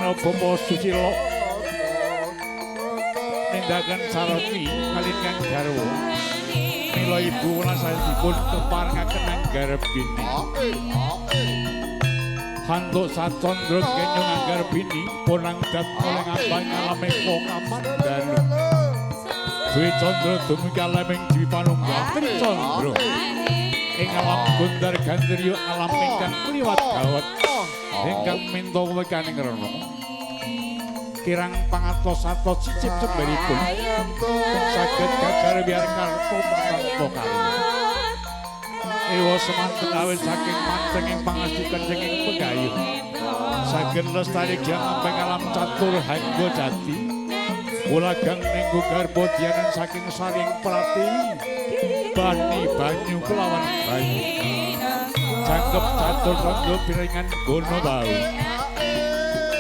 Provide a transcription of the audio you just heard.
Karo Bapa Susilo nindakan sarati kalih kang garwa mila ibu lasahipun keparengaken anggarepini Hantuk Satondro kenyong anggarepini ponang dat oleh ngambang alame kok kamandalu Dwi Condro dumugi alaming Dwi Panunggal Tricondro ing alam Gondar Gandriya alam ingkang kliwat gawat ingkang minta wekaning rena kirang pangatos-atos cicip sembaripun saged gagar biar karto manarta karya ewa semanten awit saking mantenging pangastukan saking pegayuh saged lestari gyang ampeng alam catur hanggo jati ulagang ninggo garba dianan saking saring pratiwi bani banyu kelawan banyu cangkep catur rondo piringan gono bau